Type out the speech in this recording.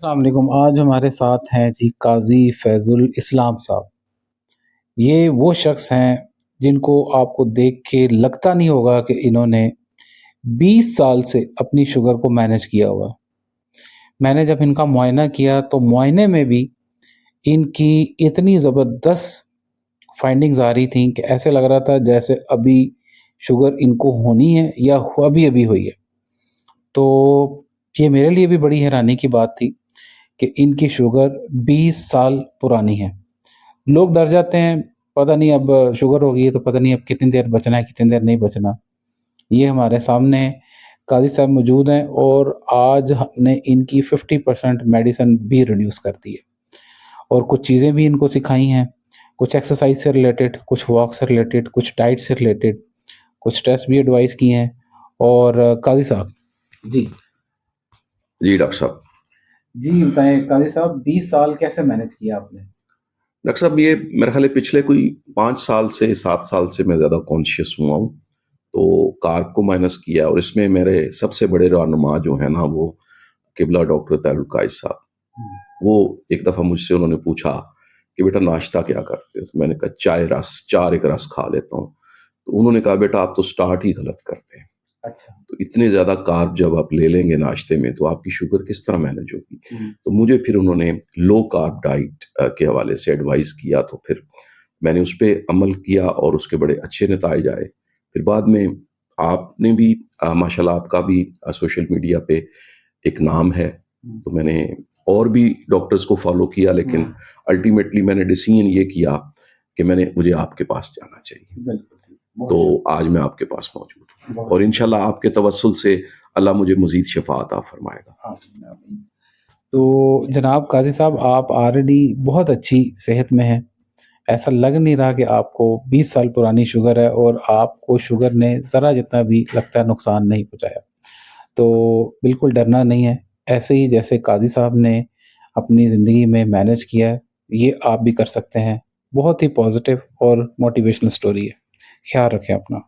السلام علیکم۔ آج ہمارے ساتھ ہیں جی قاضی فیض الاسلام صاحب۔ یہ وہ شخص ہیں جن کو آپ کو دیکھ کے لگتا نہیں ہوگا کہ انہوں نے 20 سال سے اپنی شوگر کو مینج کیا ہوا۔ میں نے جب ان کا معائنہ کیا تو معائنے میں بھی ان کی اتنی زبردست فائنڈنگز آ رہی تھیں کہ ایسے لگ رہا تھا جیسے ابھی شوگر ان کو ہونی ہے یا ابھی ہوئی ہے۔ تو یہ میرے لیے بھی بڑی حیرانی کی بات تھی کہ ان کی شوگر 20 سال پرانی ہے۔ لوگ ڈر جاتے ہیں، پتہ نہیں اب شوگر ہو گئی ہے تو پتہ نہیں اب کتنی دیر بچنا ہے، کتنی دیر نہیں بچنا۔ یہ ہمارے سامنے قاضی صاحب موجود ہیں اور آج ہم نے ان کی 50% میڈیسن بھی ریڈیوس کر دی ہے اور کچھ چیزیں بھی ان کو سکھائی ہیں، کچھ ایکسرسائز سے ریلیٹڈ، کچھ واک سے ریلیٹڈ، کچھ ڈائٹ سے ریلیٹڈ، کچھ ٹیسٹ بھی ایڈوائز کیے ہیں۔ اور قاضی صاحب جی ڈاکٹر صاحب جی بتائیں قاضی صاحب 20 سال کیسے مینج کیا آپ نے؟ ڈاکٹر صاحب یہ میرے خیال ہے پچھلے کوئی 5 سال سے 7 سال سے میں زیادہ کانشیس ہوا ہوں، تو کارب کو مائنس کیا، اور اس میں میرے سب سے بڑے رہنما جو ہیں نا وہ قبلہ ڈاکٹر طاہر القائص صاحب۔ وہ ایک دفعہ مجھ سے انہوں نے پوچھا کہ بیٹا ناشتہ کیا کرتے ہو؟ تو میں نے کہا چار ایک رس کھا لیتا ہوں۔ تو انہوں نے کہا بیٹا آپ تو سٹارٹ ہی غلط کرتے ہیں، اچھا تو اتنے زیادہ کارب جب آپ لے لیں گے ناشتے میں تو آپ کی شوگر کس طرح مینج ہوگی؟ تو مجھے پھر انہوں نے لو کارب ڈائٹ کے حوالے سے ایڈوائز کیا، تو پھر میں نے اس پہ عمل کیا اور اس کے بڑے اچھے نتائج آئے۔ پھر بعد میں آپ نے بھی ماشاءاللہ آپ کا بھی سوشل میڈیا پہ ایک نام ہے، تو میں نے اور بھی ڈاکٹرز کو فالو کیا، لیکن الٹیمیٹلی میں نے ڈیسیژن یہ کیا کہ مجھے آپ کے پاس جانا چاہیے، تو آج میں آپ کے پاس موجود ہوں، اور انشاءاللہ آپ کے توسل سے اللہ مجھے مزید شفا عطا فرمائے گا۔ تو جناب قاضی صاحب آپ آلریڈی بہت اچھی صحت میں ہیں، ایسا لگ نہیں رہا کہ آپ کو 20 سال پرانی شوگر ہے اور آپ کو شوگر نے ذرا جتنا بھی لگتا ہے نقصان نہیں پہنچایا۔ تو بالکل ڈرنا نہیں ہے، ایسے ہی جیسے قاضی صاحب نے اپنی زندگی میں مینج کیا ہے یہ آپ بھی کر سکتے ہیں۔ بہت ہی پازیٹیو اور موٹیویشنل سٹوری ہے۔ خیال رکھیں اپنا۔